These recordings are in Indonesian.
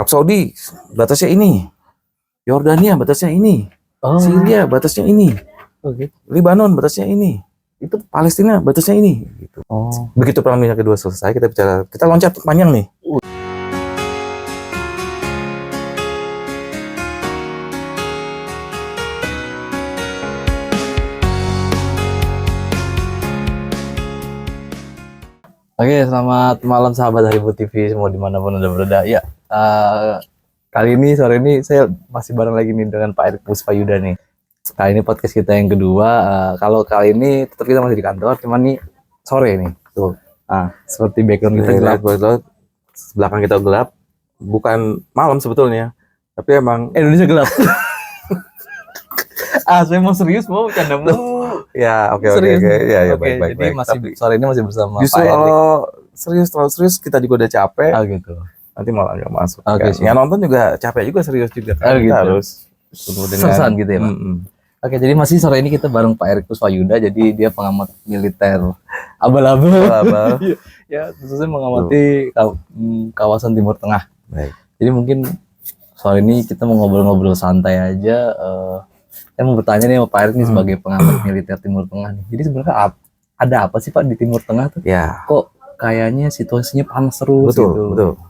Arab Saudi batasnya ini, Yordania batasnya ini, Syria batasnya ini, Lebanon batasnya ini, itu Palestina batasnya ini. Gitu. Begitu Perang Dunia Kedua selesai, kita loncat panjang nih. Oke, selamat malam sahabat Haribo TV semua dimanapun Anda berada. Ya, kali ini sore ini saya masih bareng lagi nih dengan Pak Erik Puspayuda nih. Kali ini podcast kita yang kedua. Kalau kali ini tetap kita masih di kantor, cuman nih sore nih. Tuh, seperti background kita gelap. Belakang kita gelap, bukan malam sebetulnya, tapi emang Indonesia gelap. Saya mau serius mau bercanda mulu. Ya, oke. Ya, baik. Jadi masih Tapi sore ini masih bersama justru Pak Erik. kalau terlalu serius kita juga udah capek. Gitu. Nanti malah nggak masuk. Oke, Yang nonton juga capek juga, serius juga. Kita gitu. harus penuh dengan Sersan gitu ya, Pak. Oke, jadi masih sore ini kita bareng Pak Erik Puspayuda. Jadi dia pengamat militer abal-abal. Ya, khususnya mengamati kawasan Timur Tengah. Baik. Jadi mungkin sore ini kita mau ngobrol-ngobrol santai aja. Saya mau bertanya nih sama Pak Erik nih sebagai pengamat militer Timur Tengah nih. Jadi sebenarnya ada apa sih Pak di Timur Tengah tuh? Ya. Kok kayaknya situasinya panas terus gitu. Betul.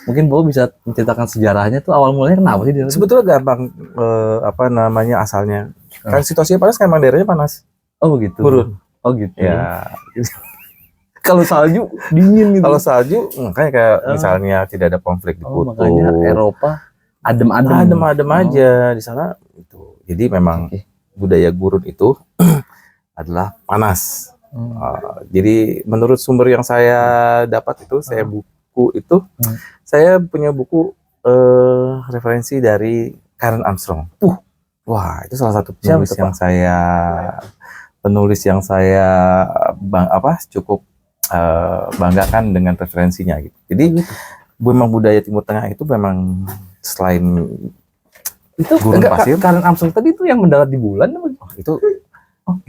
Mungkin Bapak bisa menceritakan sejarahnya tuh awal mulanya kenapa sih? Sebetulnya gampang asalnya. Kan situasinya panas kan emang daerahnya panas. Oh begitu. Gurun. Oh gitu. Ya. Kalau salju dingin gitu. Kalau salju makanya kayak misalnya tidak ada konflik di kutub. Makanya Eropa adem-adem. Adem aja di sana itu. Jadi memang budaya gurun itu adalah panas. Jadi menurut sumber yang saya dapat itu, saya punya buku referensi dari Karen Armstrong. Wah, itu salah satu penulis yang saya cukup banggakan dengan referensinya gitu. Jadi memang budaya Timur Tengah itu memang selain itu gurun pasir. Karen Armstrong tadi itu yang mendarat di bulan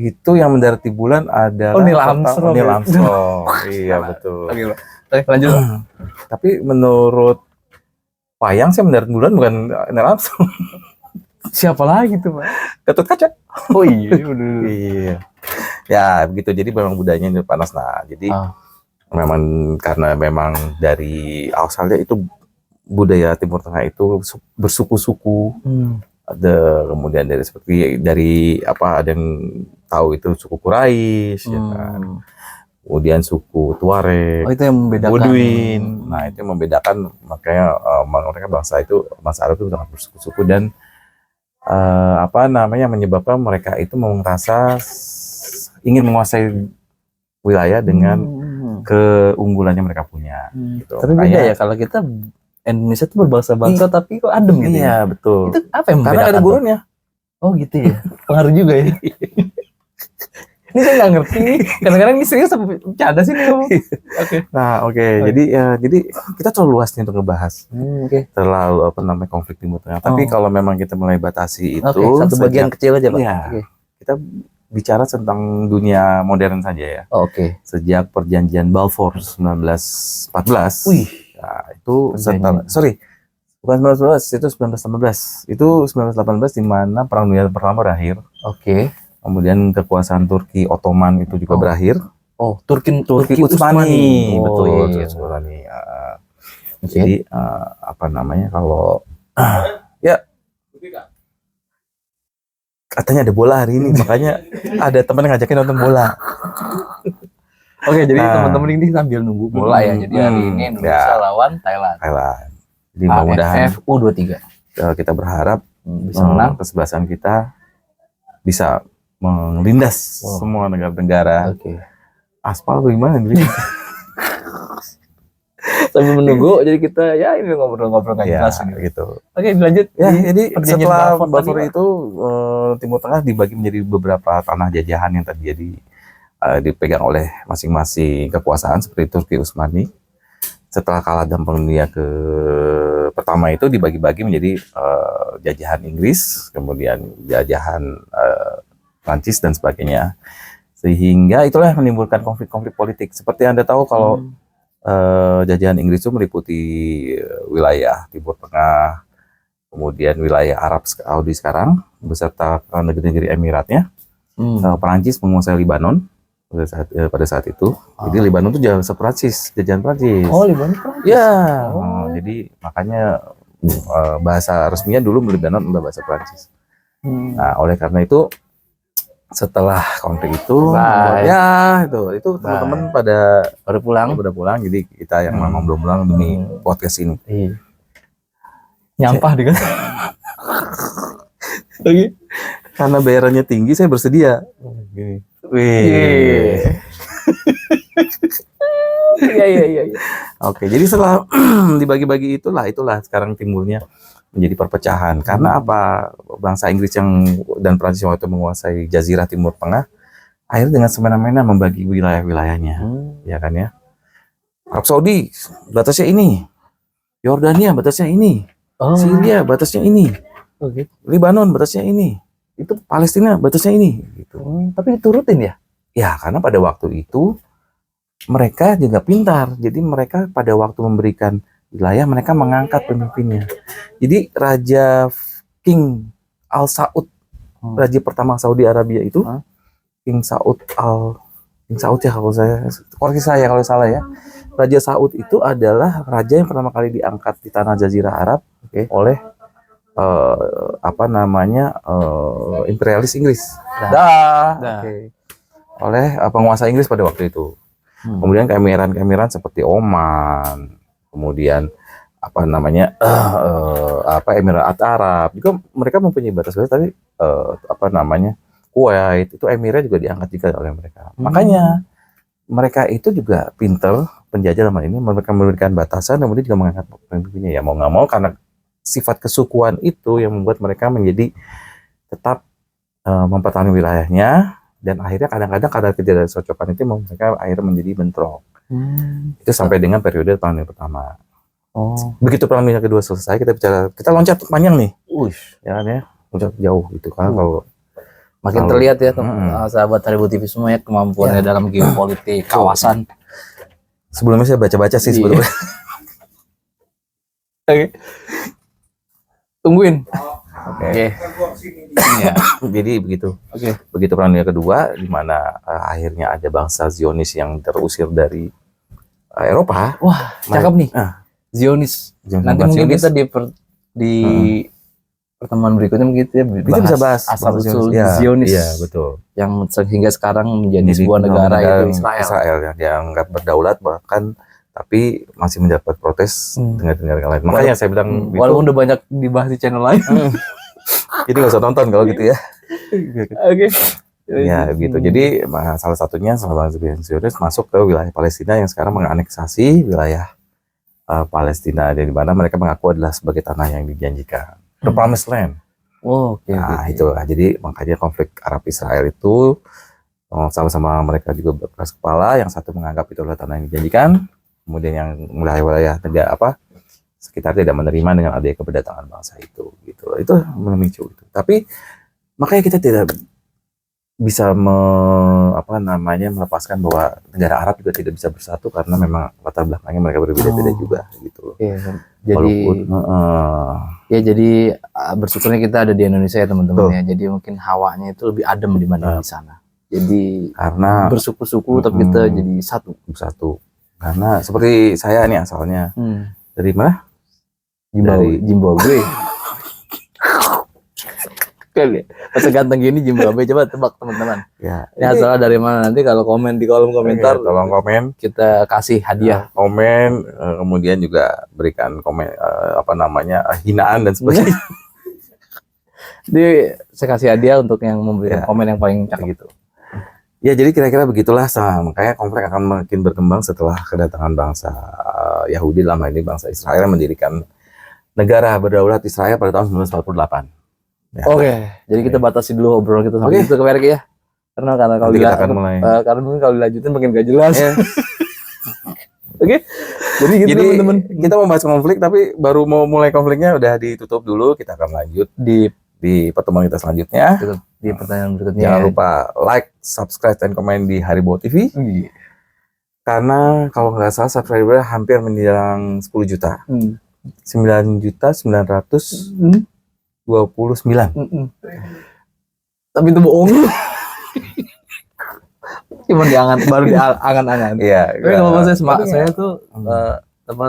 itu yang mendarat di bulan adalah Neil Armstrong. Neil Armstrong. Iya betul. Oke, lanjut. Tapi menurut Payang sih mendarat di bulan bukan Neil Armstrong. Siapa lagi tuh, Pak? Gatot Kaca. Oh iya, iya. Ya begitu. Jadi memang budayanya ini panas. Nah, jadi memang karena memang dari asalnya itu budaya Timur Tengah itu bersuku-suku. Ada kemudian dari ada yang tahu itu suku Quraisy, ya kan. Kemudian suku Tuareg, itu yang membedakan. Bedouin. Nah, itu yang membedakan, makanya mereka bangsa Arab itu sangat bersuku-suku dan menyebabkan mereka itu merasa ingin menguasai wilayah dengan keunggulan yang mereka punya. Gitu. Tapi beda ya kalau kita Indonesia tuh berbangsa-bangsa tapi kok adem gitu. Iya, betul. Itu apa yang membedakan? Karena ada gurunnya. Oh gitu ya. Pengaruh juga ya. Ini saya nggak ngerti nih. Kadang-kadang ini serius apa bercanda sih nih. Oke. Nah, jadi kita terlalu luas nih untuk ngebahas. Terlalu konflik Timur Tengah. Tapi kalau memang kita mulai batasi itu satu bagian kecil aja, Pak. Iya. Kita bicara tentang dunia modern saja ya. Sejak perjanjian Balfour 1914. Nah, itu bukan 1912, itu 1918. Itu 1918 di mana Perang Dunia Pertama berakhir. Kemudian kekuasaan Turki Ottoman itu juga berakhir. Turki Utsmani. Betul, Utsmani. Jadi kalau katanya ada bola hari ini, makanya ada teman yang ngajakin nonton bola. Jadi teman-teman ini sambil nunggu bola ya. Jadi hari ini Indonesia lawan Thailand. Jadi mudah-mudahan U23. Kita berharap bisa menang. Kesebelasan kita bisa melindas semua negara-negara. Aspal bagaimana nih? Sambil menunggu, jadi kita ini ngobrol-ngobrol nggak jelas gitu. Lanjut. Jadi setelah Balfour itu Timur Tengah dibagi menjadi beberapa tanah jajahan yang tadi dipegang oleh masing-masing kekuasaan seperti Turki Utsmani. Setelah kalah dalam Perang Dunia pertama itu dibagi-bagi menjadi jajahan Inggris, kemudian jajahan Prancis dan sebagainya. Sehingga itulah yang menimbulkan konflik-konflik politik. Seperti Anda tahu kalau jajahan Inggris itu meliputi wilayah Timur Tengah, kemudian wilayah Arab Saudi sekarang, beserta negeri-negeri Emiratnya. Perancis menguasai Libanon pada saat itu. Jadi Libanon itu jajahan Perancis. Oh, Libanon Perancis. Ya, jadi makanya bahasa resminya dulu Libanon adalah bahasa Perancis. Nah, oleh karena itu setelah konflik itu, itu teman-teman pada pulang. Jadi kita yang memang belum pulang demi podcast ini. Nyampah dengan. Oke. Karena bayarannya tinggi, saya bersedia. Gini. Wih. Iya. Oke, jadi setelah dibagi-bagi itulah sekarang timbulnya menjadi perpecahan. Karena apa? Bangsa Inggris dan Prancis yang waktu menguasai Jazirah Timur Tengah, akhirnya dengan semena-mena membagi wilayah-wilayahnya, ya kan ya. Arab Saudi batasnya ini, Yordania batasnya ini, Syria batasnya ini, Libanon batasnya ini, itu Palestina batasnya ini. Gitu. Tapi diturutin ya? Ya, karena pada waktu itu mereka juga pintar. Jadi mereka pada waktu memberikan wilayah, mereka mengangkat pemimpinnya. Jadi Raja King Al Saud, raja pertama Saudi Arabia itu, King Saud ya kalau saya, koreksi saya kalau salah ya. Raja Saud itu adalah raja yang pertama kali diangkat di tanah Jazirah Arab oleh imperialis Inggris. Oleh penguasa Inggris pada waktu itu. Kemudian keemiran seperti Oman, kemudian Emirat Arab juga mereka mempunyai batas-batas, tapi Kuwait itu emirnya juga diangkat juga oleh mereka. Makanya mereka itu juga pinter penjajah dalam ini, mereka memberikan batasan, kemudian juga mengangkat pemimpinnya. Ya mau nggak mau karena sifat kesukuan itu yang membuat mereka menjadi tetap mempertahankan wilayahnya, dan akhirnya kadang-kadang karena ketidakcocokan itu mereka akhirnya menjadi bentrok. Itu sampai dengan periode Perang Dunia Pertama. Begitu Perang Dunia Kedua selesai, kita loncat panjang nih, ya kan ya, loncat jauh gitu. Karena kalau makin terlihat ya sahabat Haribo TV semua ya kemampuannya dalam geopolitik kawasan. Sebelumnya saya baca-baca sih sebetulnya. Tungguin. Jadi begitu. Begitu Perang Dunia Kedua, di mana akhirnya ada bangsa Zionis yang terusir dari Eropa. Wah, cakep nih. Zionis. Nanti mungkin kita di pertemuan berikutnya mungkin kita bisa bahas asal-usul Zionis. Iya, betul. Yang sehingga sekarang menjadi sebuah negara itu Israel yang dianggap berdaulat, bahkan tapi masih mendapat protes dengan negara lain. Makanya saya bilang walaupun udah banyak dibahas di channel lain. Jadi nggak usah nonton kalau gitu ya. Ya gitu. Jadi salah satunya bangsa Zionis masuk ke wilayah Palestina yang sekarang menganeksasi wilayah Palestina, di mana mereka mengaku adalah sebagai tanah yang dijanjikan, the promised land. Itulah. Jadi makanya konflik Arab Israel itu sama-sama mereka juga berkeras kepala. Yang satu menganggap itu adalah tanah yang dijanjikan, kemudian yang wilayah negara sekitar tidak menerima dengan adanya keberdatangan bangsa itu. Gitu. Itu memicu itu. Tapi makanya kita tidak bisa melepaskan bahwa negara Arab juga tidak bisa bersatu karena memang latar belakangnya mereka berbeda-beda juga gitu. Jadi bersyukurnya kita ada di Indonesia ya teman-teman ya. Jadi mungkin hawanya itu lebih adem dibanding di sana. Jadi karena bersuku-suku tapi kita jadi satu. Karena seperti saya nih asalnya dari mana? Zimbabwe. Masa ganteng gini Zimbabwe, coba tebak teman-teman. Ini asalnya dari mana? Nanti kalau komen di kolom komentar, tolong komen, kita kasih hadiah. Komen, kemudian juga berikan komen hinaan dan sebagainya. Jadi saya kasih hadiah untuk yang memberikan komen yang paling cakep gitu. Ya, jadi kira-kira begitulah. Makanya konflik akan makin berkembang setelah kedatangan bangsa Yahudi, dalam hal ini bangsa Israel, yang mendirikan negara berdaulat Israel pada tahun 1948. Jadi kita batasi dulu obrolan kita sampai itu ke Merki ya. Karena kalau karena mungkin kalau dilanjutin makin gak jelas. Jadi gitu teman-teman. Kita mau bahas konflik tapi baru mau mulai konfliknya udah ditutup dulu. Kita akan lanjut di pertemuan kita selanjutnya. Di pertanyaan berikutnya. Jangan lupa like, subscribe, dan komen di Haribo TV. Karena kalau nggak salah subscriber hampir menjelang 10 juta. 9.929. Tapi itu bohong. Cuma baru diangan-angan. Iya. Tapi nggak apa-apa,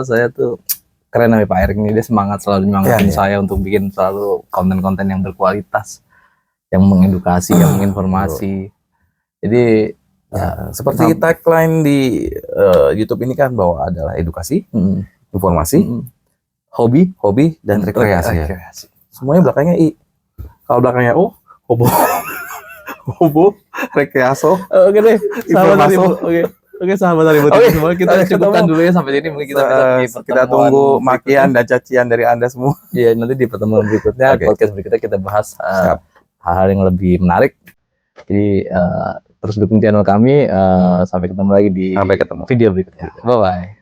saya tuh keren nih Pak Erik nih, dia selalu nyemangatin saya untuk bikin selalu konten-konten yang berkualitas, yang mengedukasi, yang menginformasi. Jadi seperti tagline di YouTube ini kan bahwa adalah edukasi, informasi, hobi dan rekreasi. Semuanya belakangnya I. Kalau belakangnya O, hobo, rekreaso. Oke deh, sahabat dari Butik semua, kita cukupkan dulu ya sampai sini. Mungkin kita tunggu makian dan cacian dari Anda semua. Iya, nanti di pertemuan berikutnya, podcast berikutnya kita bahas hal-hal yang lebih menarik. Jadi terus dukung channel kami. Sampai ketemu lagi di video berikutnya. Bye bye.